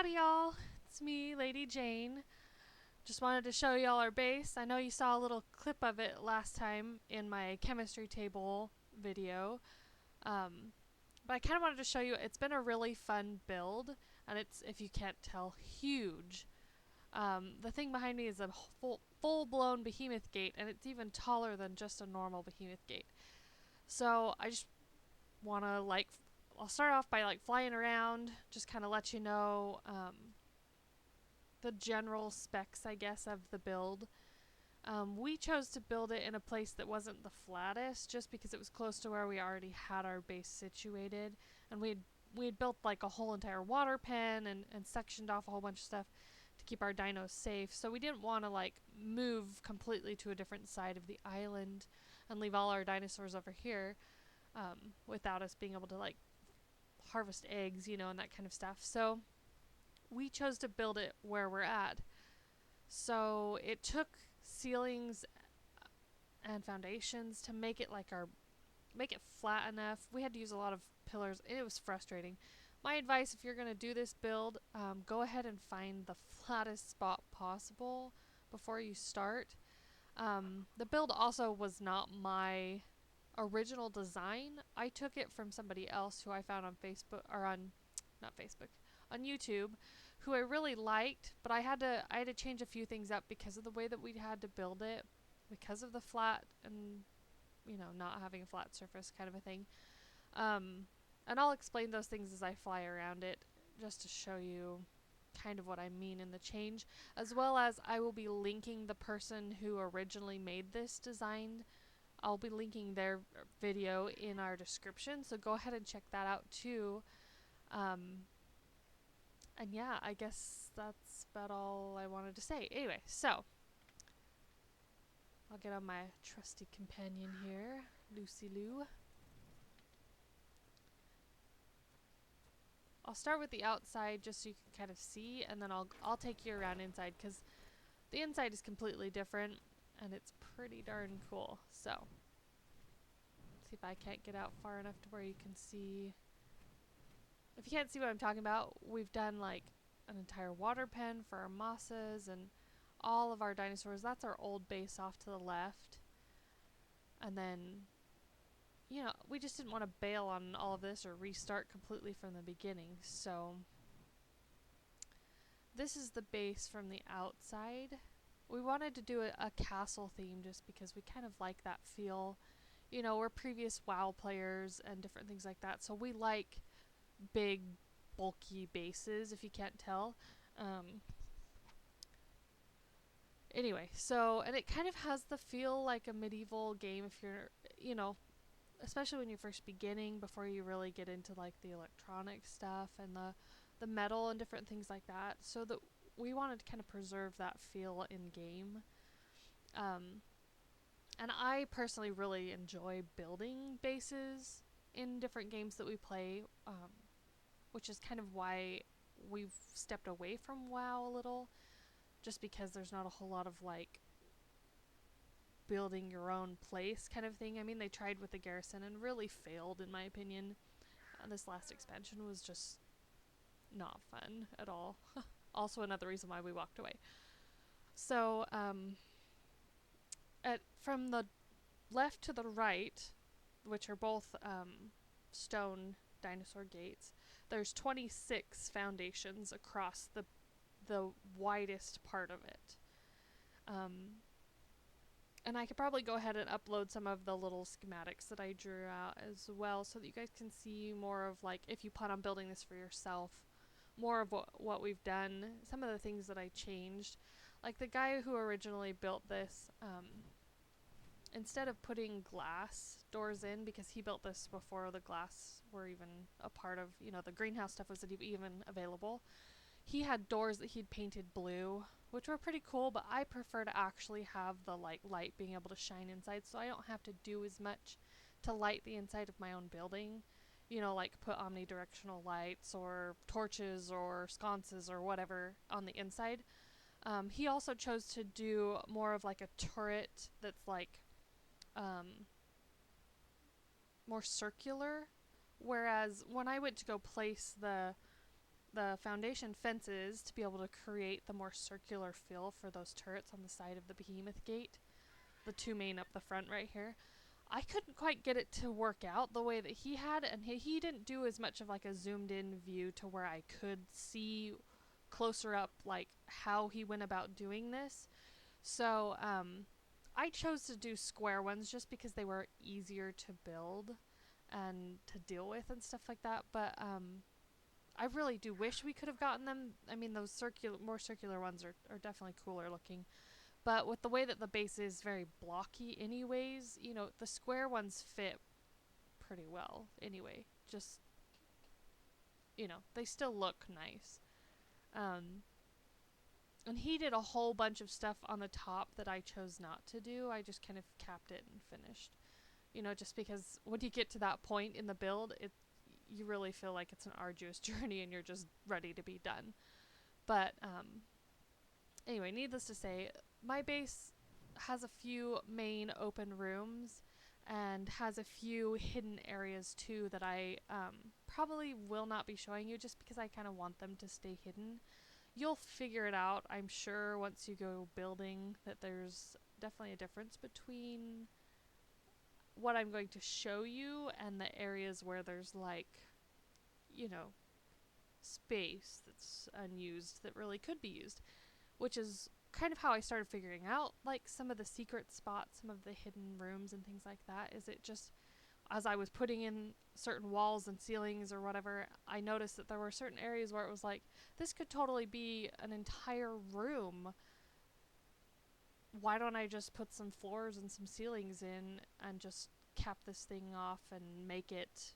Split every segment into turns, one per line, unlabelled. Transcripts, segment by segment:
Howdy y'all, it's me, Lady Jane. Just wanted to show y'all our base. I know you saw a little clip of it last time in my chemistry table video. But I kind of wanted to show you, it's been a really fun build, and it's, if you can't tell, huge. The thing behind me is a full-blown behemoth gate, and it's even taller than just a normal behemoth gate. So I just want to I'll start off by flying around, just kind of let you know the general specs, I guess, of the build. We chose to build it in a place that wasn't the flattest, just because it was close to where we already had our base situated, and we had built like a whole entire water pen and sectioned off a whole bunch of stuff to keep our dinos safe. So we didn't want to move completely to a different side of the island and leave all our dinosaurs over here without us being able to harvest eggs, and that kind of stuff. So we chose to build it where we're at. So it took ceilings and foundations to make it make it flat enough. We had to use a lot of pillars. It was frustrating. My advice, if you're going to do this build, go ahead and find the flattest spot possible before you start. The build also was not my original design. I took it from somebody else who I found on Facebook, or not Facebook, on YouTube, who I really liked, but I had to change a few things up because of the way that we had to build it, because of the flat and not having a flat surface kind of a thing. And I'll explain those things as I fly around it, just to show you kind of what I mean in the change, as well as I will be linking the person who originally made this design. I'll be linking their video in our description, so go ahead and check that out too. And yeah, I guess that's about all I wanted to say. Anyway, so I'll get on my trusty companion here, Lucy Lou. I'll start with the outside just so you can kind of see, and then I'll take you around inside, because the inside is completely different and it's pretty darn cool. So see if I can't get out far enough to where you can see. If you can't see what I'm talking about, we've done an entire water pen for our mosses and all of our dinosaurs. That's our old base off to the left. And then, we just didn't want to bail on all of this or restart completely from the beginning. So this is the base from the outside. We wanted to do a castle theme just because we kind of like that feel. We're previous WoW players and different things like that, so we like big, bulky bases, if you can't tell. Anyway, so, and it kind of has the feel like a medieval game if you're, especially when you're first beginning, before you really get into the electronic stuff and the metal and different things like that. So that we wanted to kind of preserve that feel in game. And I personally really enjoy building bases in different games that we play, which is kind of why we've stepped away from WoW a little, just because there's not a whole lot of building your own place kind of thing. I mean, they tried with the garrison and really failed, in my opinion. This last expansion was just not fun at all. Also another reason why we walked away. So from the left to the right, which are both stone dinosaur gates, there's 26 foundations across the widest part of it. And I could probably go ahead and upload some of the little schematics that I drew out as well, so that you guys can see more of if you plan on building this for yourself, more of what we've done, some of the things that I changed. Like the guy who originally built this, instead of putting glass doors in, because he built this before the glass were even a part of, the greenhouse stuff wasn't even available, he had doors that he'd painted blue, which were pretty cool, but I prefer to actually have the light being able to shine inside, so I don't have to do as much to light the inside of my own building. Put omnidirectional lights or torches or sconces or whatever on the inside. He also chose to do more of a turret that's more circular, whereas when I went to go place the the foundation fences to be able to create the more circular feel for those turrets on the side of the behemoth gate, the two main up the front right here. I couldn't quite get it to work out the way that he had, and he didn't do as much of like a zoomed in view to where I could see closer up like how he went about doing this. So I chose to do square ones just because they were easier to build and to deal with and stuff like that. But I really do wish we could have gotten them. I mean, those more circular ones are definitely cooler looking. But with the way that the base is very blocky anyways, you know, the square ones fit pretty well anyway. Just, you know, they still look nice. And he did a whole bunch of stuff on the top that I chose not to do. I just kind of capped it and finished. You know, just because when you get to that point in the build, you really feel like it's an arduous journey and you're just ready to be done. But anyway, needless to say, my base has a few main open rooms and has a few hidden areas too that I probably will not be showing you just because I kind of want them to stay hidden. You'll figure it out, I'm sure, once you go building, that there's definitely a difference between what I'm going to show you and the areas where there's like, you know, space that's unused that really could be used, which is kind of how I started figuring out like some of the secret spots, some of the hidden rooms and things like that. Is it just as I was putting in certain walls and ceilings or whatever, I noticed that there were certain areas where it was like, this could totally be an entire room. Why don't I just put some floors and some ceilings in and just cap this thing off and make it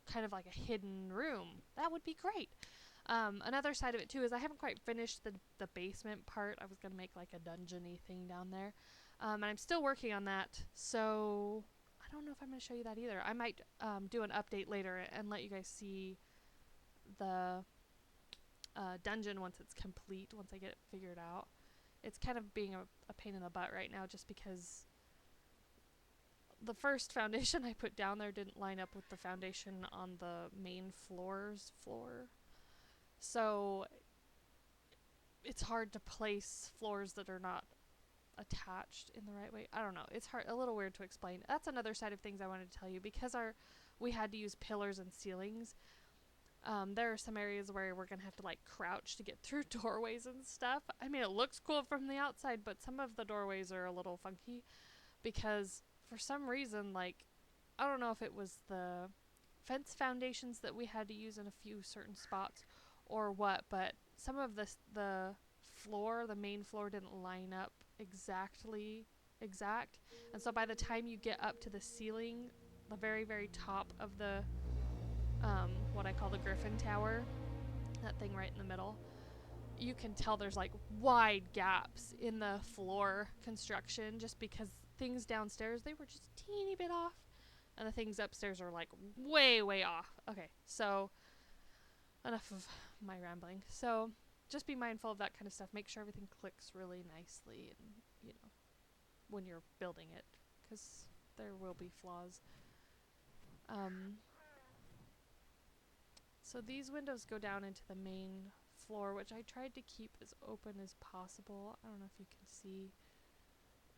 kind of like a hidden room? That would be great. Another side of it too is I haven't quite finished the basement part. I was going to make like a dungeon-y thing down there. And I'm still working on that. So I don't know if I'm going to show you that either. I might do an update later and let you guys see the dungeon once it's complete, once I get it figured out. It's kind of being a pain in the butt right now just because the first foundation I put down there didn't line up with the foundation on the main floor. So it's hard to place floors that are not attached in the right way. I don't know. It's a little weird to explain. That's another side of things I wanted to tell you. Because we had to use pillars and ceilings, there are some areas where we're going to have to like crouch to get through doorways and stuff. I mean, it looks cool from the outside, but some of the doorways are a little funky because for some reason, like, I don't know if it was the fence foundations that we had to use in a few certain spots or what, but some of the main floor didn't line up exact. And so by the time you get up to the ceiling, the very, very top of the, what I call the Griffin Tower, that thing right in the middle, you can tell there's like wide gaps in the floor construction just because things downstairs, they were just a teeny bit off. And the things upstairs are like way, way off. Okay, so enough of my rambling. So just be mindful of that kind of stuff. Make sure everything clicks really nicely and, you know, when you're building it, because there will be flaws. So these windows go down into the main floor, which I tried to keep as open as possible. I don't know if you can see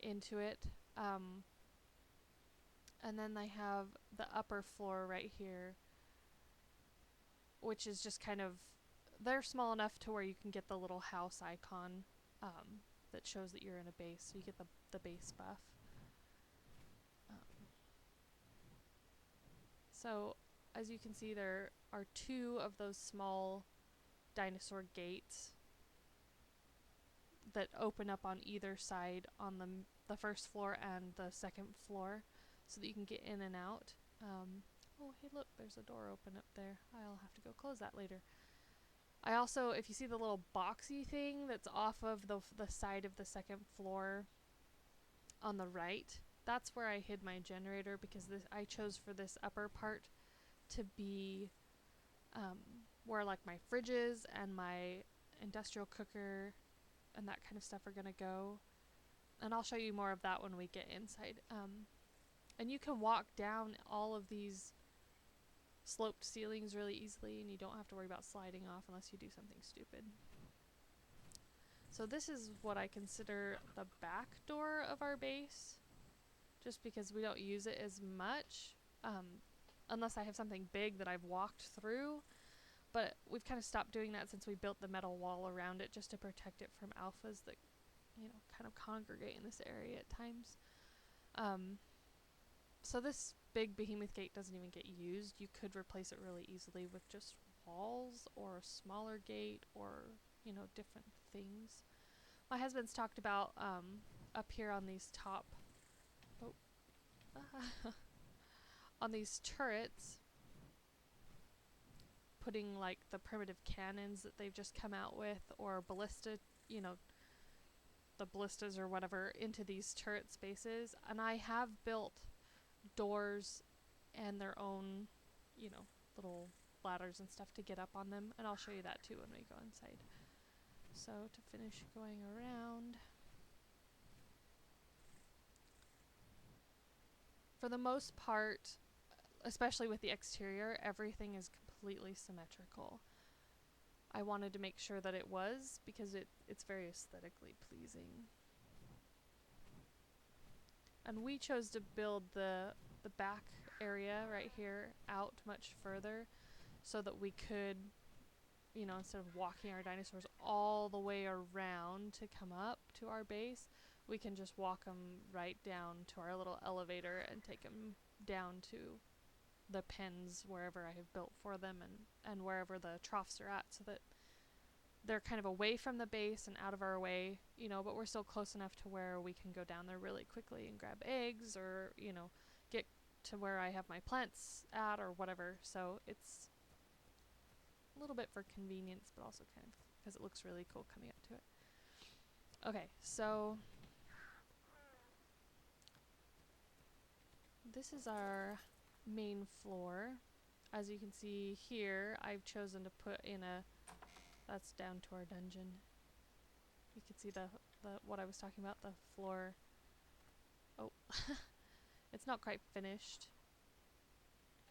into it. And then they have the upper floor right here, which is just kind of, they're small enough to where you can get the little house icon that shows that you're in a base, so you get the base buff. So as you can see, there are two of those small dinosaur gates that open up on either side on the first floor and the second floor so that you can get in and out. Oh, hey, look, there's a door open up there. I'll have to go close that later. I also, if you see the little boxy thing that's off of the side of the second floor on the right, that's where I hid my generator because I chose for this upper part to be where like my fridges and my industrial cooker and that kind of stuff are gonna go. And I'll show you more of that when we get inside. And you can walk down all of these sloped ceilings really easily, and you don't have to worry about sliding off unless you do something stupid. So this is what I consider the back door of our base, just because we don't use it as much, unless I have something big that I've walked through. But we've kind of stopped doing that since we built the metal wall around it just to protect it from alphas that, kind of congregate in this area at times. So this big behemoth gate doesn't even get used. You could replace it really easily with just walls or a smaller gate or, different things. My husband's talked about up here on these top, on these turrets, putting like the primitive cannons that they've just come out with, or ballista, the ballistas or whatever, into these turret spaces. And I have built doors and their own, little ladders and stuff to get up on them, and I'll show you that too when we go inside. So to finish going around, for the most part, especially with the exterior, everything is completely symmetrical. I wanted to make sure that it was, because it's very aesthetically pleasing. And we chose to build the back area right here out much further so that we could, instead of walking our dinosaurs all the way around to come up to our base, we can just walk them right down to our little elevator and take them down to the pens wherever I have built for them, and wherever the troughs are at, so that they're kind of away from the base and out of our way, but we're still close enough to where we can go down there really quickly and grab eggs, or, get to where I have my plants at or whatever. So it's a little bit for convenience, but also kind of because it looks really cool coming up to it. Okay, so this is our main floor. As you can see here, I've chosen to put in that's down to our dungeon. You can see the what I was talking about, the floor. Oh, it's not quite finished.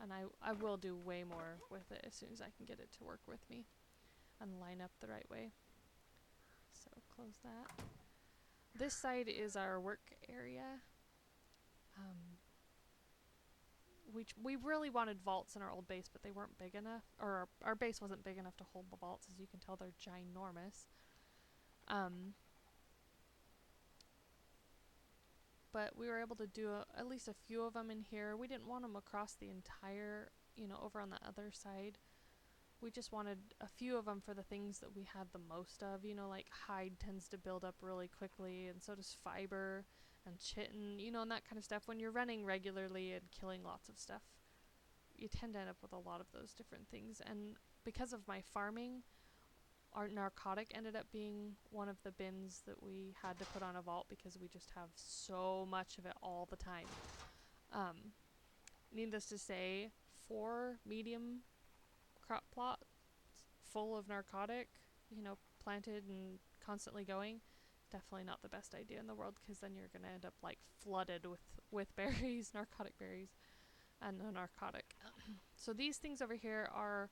And I will do way more with it as soon as I can get it to work with me and line up the right way. So close that. This side is our work area. We really wanted vaults in our old base, but they weren't big enough, or our base wasn't big enough to hold the vaults. As you can tell, they're ginormous. But we were able to do at least a few of them in here. We didn't want them across the entire, over on the other side. We just wanted a few of them for the things that we had the most of. Like hide tends to build up really quickly, and so does fiber and chitin, and that kind of stuff. When you're running regularly and killing lots of stuff, you tend to end up with a lot of those different things. And because of my farming, our narcotic ended up being one of the bins that we had to put on a vault, because we just have so much of it all the time. Needless to say, 4 medium crop plots full of narcotic, planted and constantly going, definitely not the best idea in the world, because then you're going to end up like flooded with berries, narcotic berries, and the narcotic. So these things over here are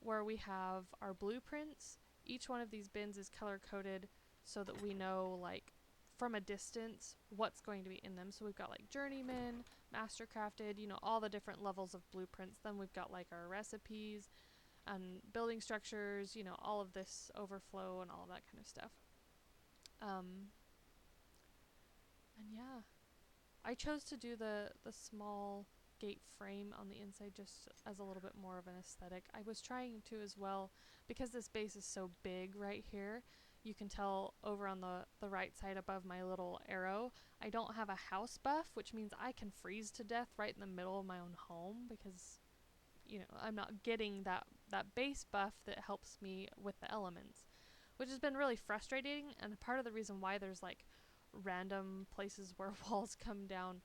where we have our blueprints. Each one of these bins is color coded so that we know, like, from a distance what's going to be in them. So we've got like journeyman, mastercrafted, all the different levels of blueprints. Then we've got like our recipes and building structures, all of this overflow and all of that kind of stuff. And yeah, I chose to do the small gate frame on the inside just as a little bit more of an aesthetic. I was trying to as well, because this base is so big right here. You can tell over on the right side above my little arrow, I don't have a house buff, which means I can freeze to death right in the middle of my own home, because I'm not getting that base buff that helps me with the elements, which has been really frustrating. And part of the reason why there's like random places where walls come down,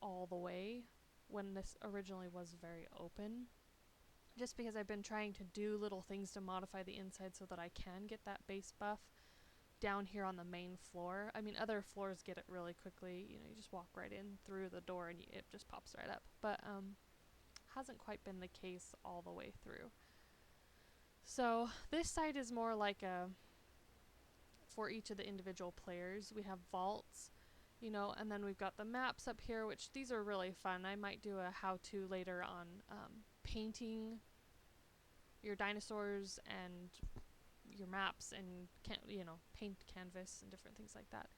all the way, when this originally was very open, just because I've been trying to do little things to modify the inside so that I can get that base buff down here on the main floor. I mean, other floors get it really quickly. You just walk right in through the door and it just pops right up. But hasn't quite been the case all the way through. So this side is more like a, for each of the individual players, we have vaults, you know, and then we've got the maps up here, which these are really fun. I might do a how-to later on painting your dinosaurs and your maps and you know, paint canvas and different things like that.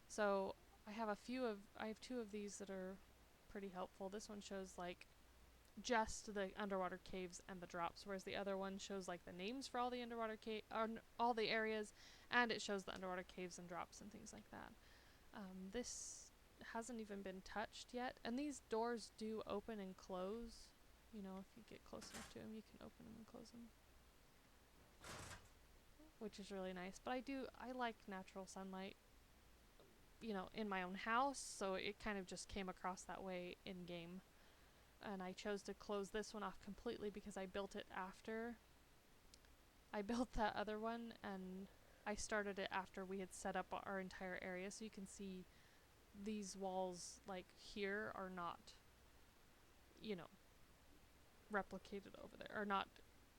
So I have two of these that are pretty helpful. This one shows like just the underwater caves and the drops, whereas the other one shows like the names for all the underwater all the areas, and it shows the underwater caves and drops and things like that. This hasn't even been touched yet, and these doors do open and close. You know, if you get close enough to them, you can open them and close them, which is really nice. But I like natural sunlight, you know, in my own house, so it kind of just came across that way in game. And I chose to close this one off completely because I built it after I built that other one, and I started it after we had set up our entire area. So you can see these walls like here are not, you know, replicated over there, are not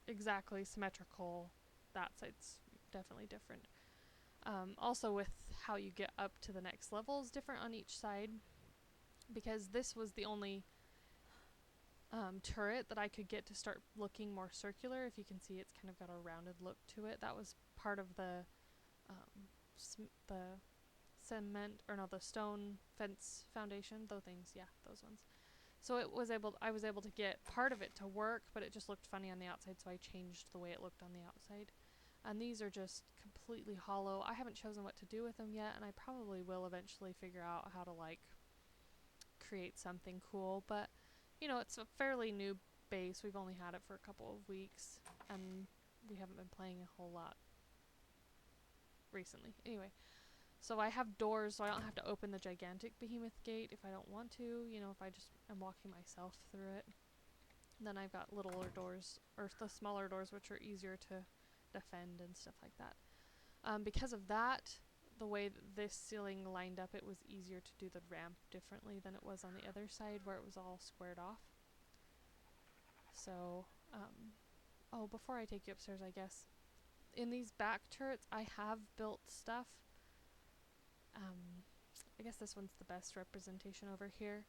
exactly symmetrical. That side's definitely different. Also with how you get up to the next level is different on each side, because this was the only turret that I could get to start looking more circular. If you can see, it's kind of got a rounded look to it. That was part of the the stone fence foundation, those things, yeah, those ones. So I was able to get part of it to work, but it just looked funny on the outside, so I changed the way it looked on the outside. And these are just completely hollow. I haven't chosen what to do with them yet, and I probably will eventually figure out how to like create something cool, but you know, it's a fairly new base. We've only had it for a couple of weeks, and we haven't been playing a whole lot recently. Anyway, so I have doors, so I don't have to open the gigantic behemoth gate if I don't want to, you know, if I just am walking myself through it. And then I've got littler doors, or the smaller doors, which are easier to defend and stuff like that. Because of that, the way that this ceiling lined up, it was easier to do the ramp differently than it was on the other side where it was all squared off. So, oh, before I take you upstairs, I guess, in these back turrets, I have built stuff. I guess this one's the best representation over here.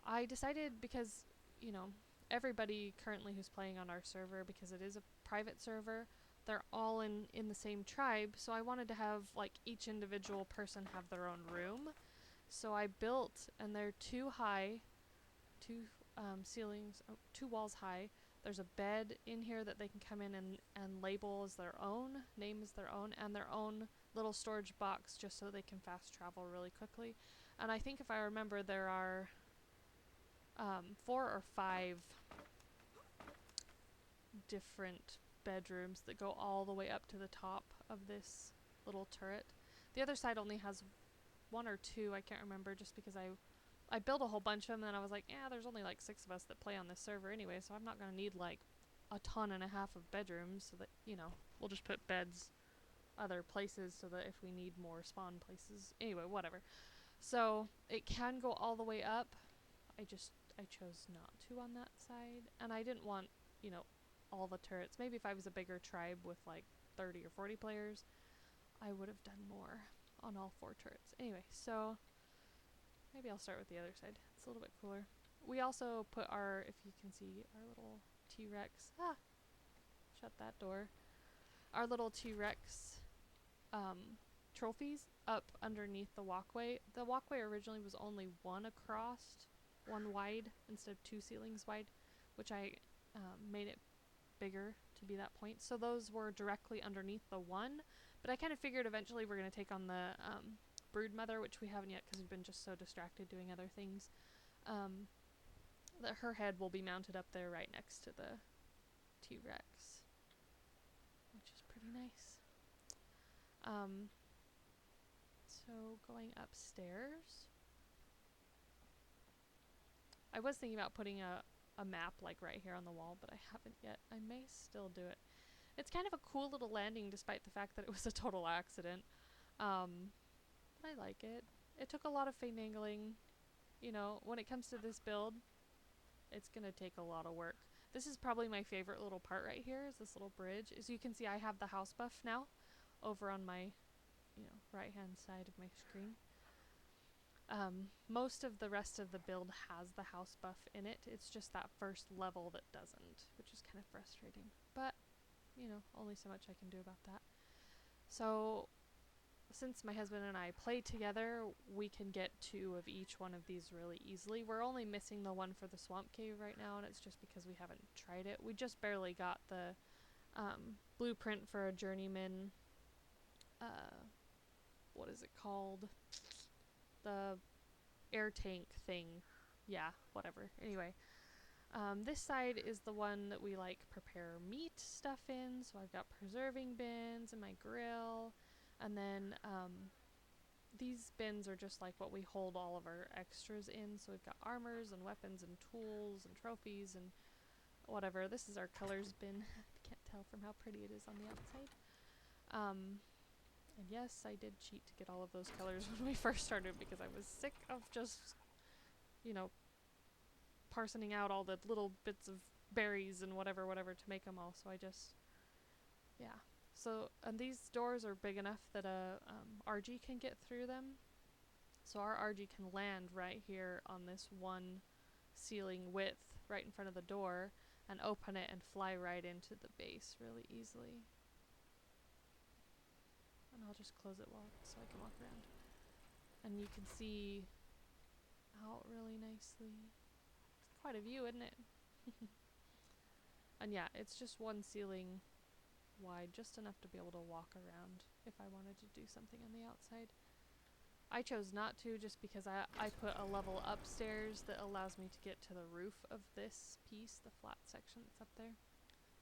I decided, because, you know, everybody currently who's playing on our server, because it is a private server, they're all in the same tribe, so I wanted to have like each individual person have their own room. So I built, and they're two high, ceilings, two walls high. There's a bed in here that they can come in and label as their own, name as their own, and their own little storage box just so they can fast travel really quickly. And I think if I remember, there are 4 or 5 different bedrooms that go all the way up to the top of this little turret. The other side only has 1 or 2, I can't remember, just because I built a whole bunch of them, and then I was like, yeah, there's only like 6 of us that play on this server anyway, so I'm not going to need like a ton and a half of bedrooms, so that, you know, we'll just put beds other places so that if we need more spawn places, anyway, whatever. So it can go all the way up. I chose not to on that side, and I didn't want, you know, all the turrets. Maybe if I was a bigger tribe with like 30 or 40 players, I would have done more on all 4 turrets. Anyway, so maybe I'll start with the other side. It's a little bit cooler. We also put our, if you can see, our little T-Rex, shut that door, our little T-Rex trophies up underneath the walkway. The walkway originally was only 1 across, 1 wide, instead of 2 ceilings wide, which I made it bigger to be that point. So those were directly underneath the 1, but I kind of figured eventually we're going to take on the brood mother, which we haven't yet because we've been just so distracted doing other things, that her head will be mounted up there right next to the T-Rex, which is pretty nice. So going upstairs, I was thinking about putting a map like right here on the wall, but I haven't yet. I may still do it. It's kind of a cool little landing despite the fact that it was a total accident. But I like it. It took a lot of finagling. You know, when it comes to this build, it's gonna take a lot of work. This is probably my favorite little part right here, is this little bridge. As you can see, I have the house buff now over on my, right hand side of my screen. Most of the rest of the build has the house buff in it. It's just that first level that doesn't, which is kind of frustrating. But, only so much I can do about that. So, since my husband and I play together, we can get 2 of each one of these really easily. We're only missing the one for the swamp cave right now, and it's just because we haven't tried it. We just barely got the blueprint for a journeyman, what is it called? The air tank thing. Yeah, whatever. Anyway, this side is the one that we prepare meat stuff in. So I've got preserving bins and my grill. And then these bins are just like what we hold all of our extras in. So we've got armors and weapons and tools and trophies and whatever. This is our colors bin. Can't tell from how pretty it is on the outside. And yes, I did cheat to get all of those colors when we first started because I was sick of just, parceling out all the little bits of berries and whatever to make them all. So I just, yeah. So, and these doors are big enough that a RG can get through them. So our RG can land right here on this one ceiling width right in front of the door and open it and fly right into the base really easily. And I'll just close it so I can walk around. And you can see out really nicely. It's quite a view, isn't it? And yeah, it's just one ceiling wide, just enough to be able to walk around if I wanted to do something on the outside. I chose not to just because I put a level upstairs that allows me to get to the roof of this piece, the flat section that's up there,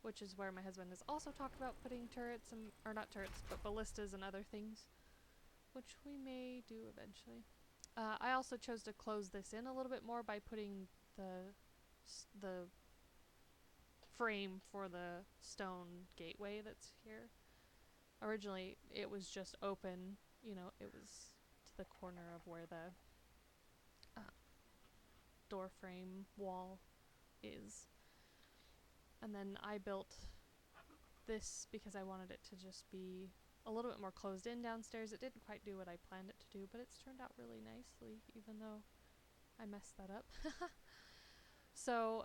which is where my husband has also talked about putting turrets or not turrets, but ballistas and other things, which we may do eventually. I also chose to close this in a little bit more by putting the frame for the stone gateway that's here. Originally, it was just open, it was to the corner of where the door frame wall is. And then I built this because I wanted it to just be a little bit more closed in downstairs. It didn't quite do what I planned it to do, but it's turned out really nicely, even though I messed that up. So,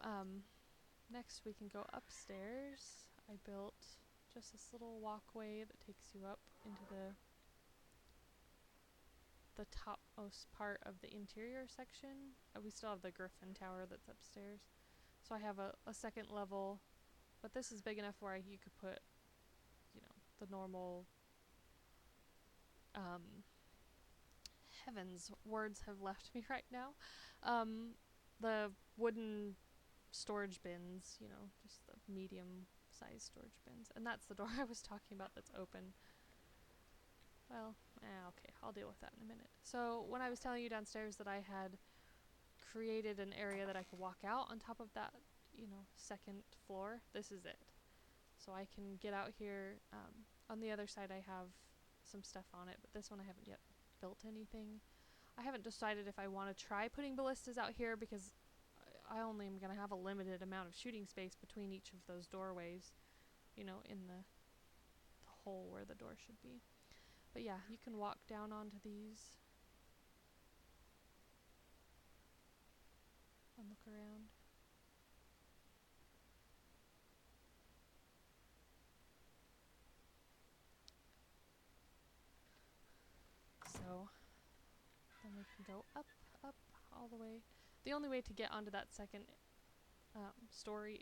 next we can go upstairs. I built just this little walkway that takes you up into the topmost part of the interior section. We still have the Griffin Tower that's upstairs. So I have a second level, but this is big enough where you could put, the normal, heavens, words have left me right now. The wooden storage bins, just the medium sized storage bins. And that's the door I was talking about that's open. Well, okay, I'll deal with that in a minute. So when I was telling you downstairs that I had created an area that I could walk out on top of that, second floor, this is it. So I can get out here. On the other side I have some stuff on it, but this one I haven't yet built anything. I haven't decided if I want to try putting ballistas out here because I only am going to have a limited amount of shooting space between each of those doorways, in the hole where the door should be. But yeah, you can walk down onto these and look around. So then we can go up all the way. The only way to get onto that second story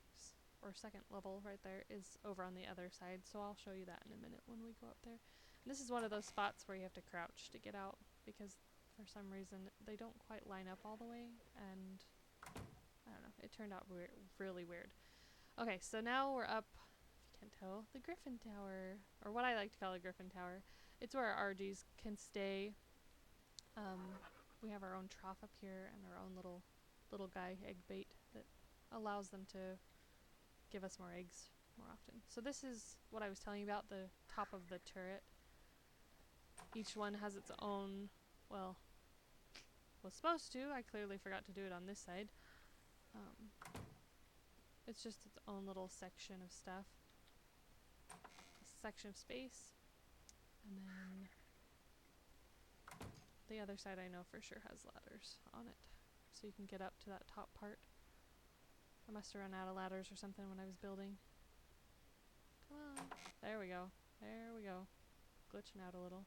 or second level right there is over on the other side, so I'll show you that in a minute when we go up there. And this is one of those spots where you have to crouch to get out because for some reason they don't quite line up all the way, and I don't know, it turned out really weird. Okay, so now we're up, if you can't tell, the Griffin Tower, or what I like to call a Griffin Tower. It's where our RGs can stay. We have our own trough up here and our own little guy egg bait that allows them to give us more eggs more often. So this is what I was telling you about, the top of the turret. Each one has its own, well, was supposed to, I clearly forgot to do it on this side, Um, it's just its own little section of stuff. Section of space. And then the other side I know for sure has ladders on it. So you can get up to that top part. I must have run out of ladders or something when I was building. Come on. There we go. There we go. Glitching out a little.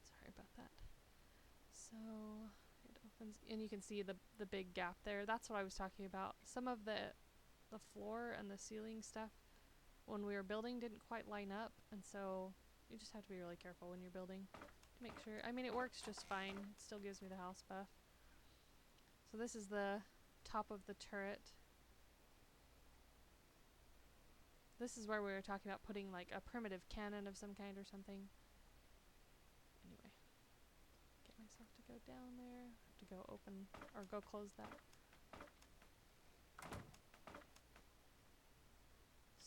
Sorry about that. So it opens, and you can see the big gap there. That's what I was talking about. Some of the floor and the ceiling stuff when we were building didn't quite line up, and so you just have to be really careful when you're building to make sure. I mean, it works just fine. It still gives me the house buff. So this is the top of the turret. This is where we were talking about putting like a primitive cannon of some kind or something. Anyway, get myself to go down there. I have to go open or go close that.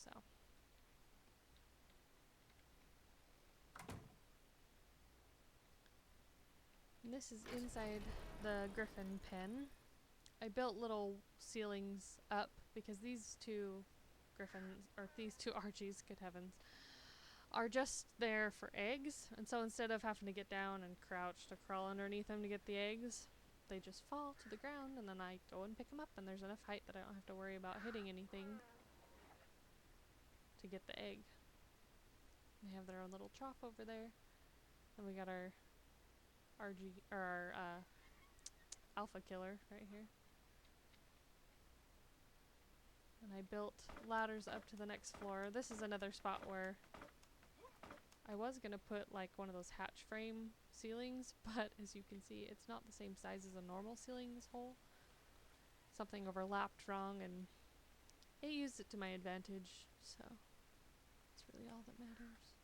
So. And this is inside the griffin pen. I built little ceilings up because these two griffins, or these two Archies, good heavens, are just there for eggs. And so instead of having to get down and crouch to crawl underneath them to get the eggs, they just fall to the ground, and then I go and pick them up, and there's enough height that I don't have to worry about hitting anything to get the egg. They have their own little trough over there. Then we got our RG, or our alpha killer right here. And I built ladders up to the next floor. This is another spot where I was gonna put like one of those hatch frame ceilings, but as you can see, it's not the same size as a normal ceiling, this hole. Something overlapped wrong, and it used it to my advantage, so that's really all that matters.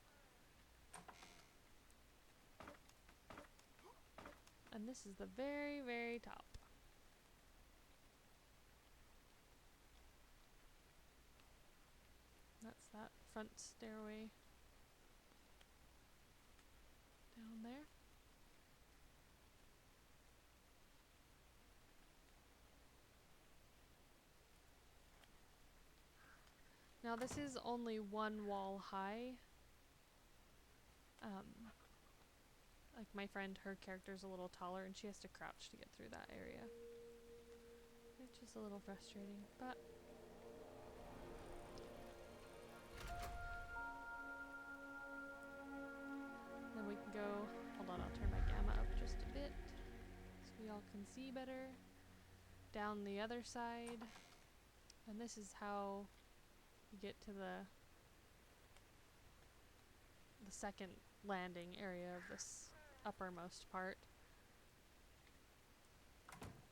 And this is the very, very top. That's that front stairway down there. Now this is only one wall high. Like my friend, her character's a little taller and she has to crouch to get through that area. Which is a little frustrating, but then we can go, hold on, I'll turn my gamma up just a bit so y'all can see better. Down the other side, and this is how you get to the second landing area of this uppermost part.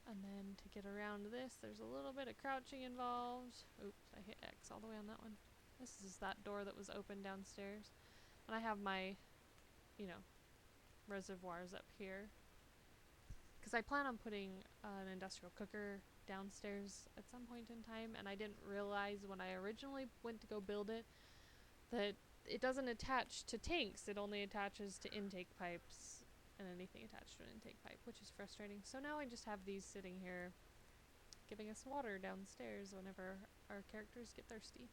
And then to get around this, there's a little bit of crouching involved. Oops, I hit X all the way on that one. This is that door that was open downstairs. And I have my, you know, reservoirs up here. Because I plan on putting an industrial cooker downstairs at some point in time, and I didn't realize when I originally went to go build it that it doesn't attach to tanks. It only attaches to intake pipes and anything attached to an intake pipe, which is frustrating. So now I just have these sitting here giving us water downstairs whenever our characters get thirsty.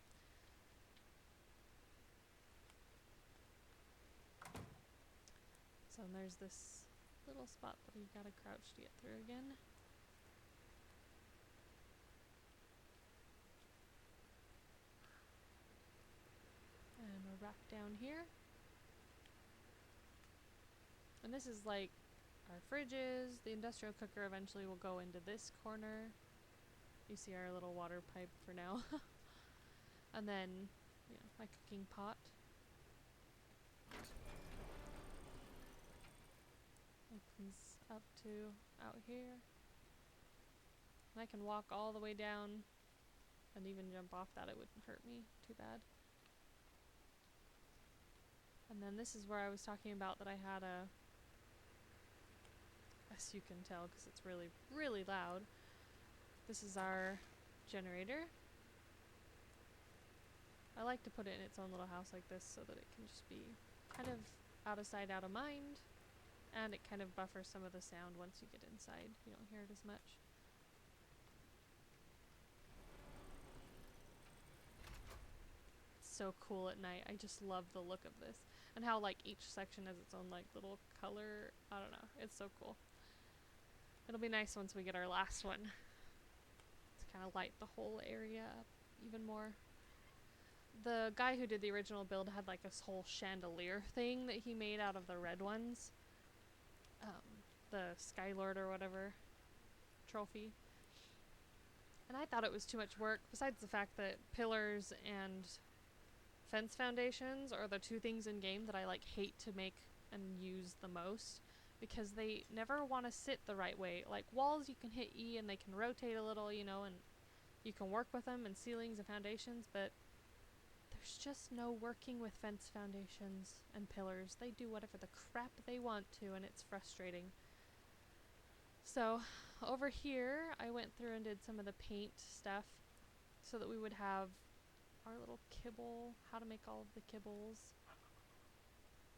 So there's this little spot that we've got to crouch to get through again. And we're back down here. And this is like our fridges. The industrial cooker eventually will go into this corner. You see our little water pipe for now. And then, you know, my cooking pot. Opens up to out here. And I can walk all the way down and even jump off that. It wouldn't hurt me too bad. And then this is where I was talking about that I had a, as you can tell because it's really, really loud, this is our generator. I like to put it in its own little house like this so that it can just be kind of out of sight, out of mind, and it kind of buffers some of the sound once you get inside. You don't hear it as much. so cool at night. I just love the look of this. And how like each section has its own like little color. I don't know. It's so cool. It'll be nice once we get our last one to kind of light the whole area up even more. The guy who did the original build had like this whole chandelier thing that he made out of the red ones. The Skylord or whatever trophy. And I thought it was too much work, besides the fact that pillars and fence foundations are the two things in game that I like hate to make and use the most, because they never want to sit the right way. Like walls, you can hit E and they can rotate a little, you know, and you can work with them, and ceilings and foundations, but there's just no working with fence foundations and pillars. They do whatever the crap they want to, and it's frustrating. So over here, I went through and did some of the paint stuff so that we would have our little kibble, how to make all of the kibbles.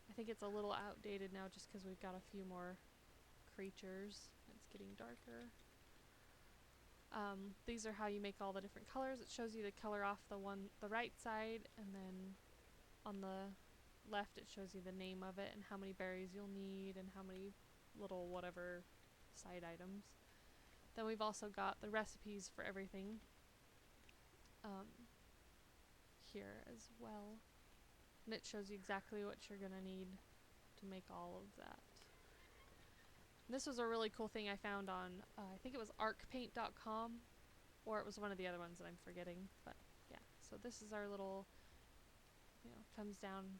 I think it's a little outdated now just because we've got a few more creatures. It's getting darker. These are how you make all the different colors. It shows you the color off the right side, and then on the left it shows you the name of it and how many berries you'll need and how many little whatever side items. Then we've also got the recipes for everything here as well, and it shows you exactly what you're gonna need to make all of that. And this was a really cool thing I found on I think it was arcpaint.com, or it was one of the other ones that I'm forgetting, but yeah. So this is our little, you know, comes down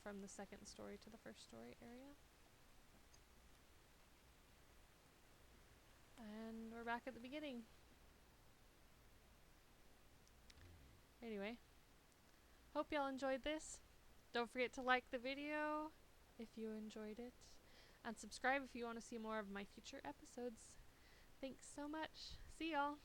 from the second story to the first story area. And we're back at the beginning. Anyway, hope y'all enjoyed this. Don't forget to like the video if you enjoyed it, and subscribe if you want to see more of my future episodes. Thanks so much. See y'all.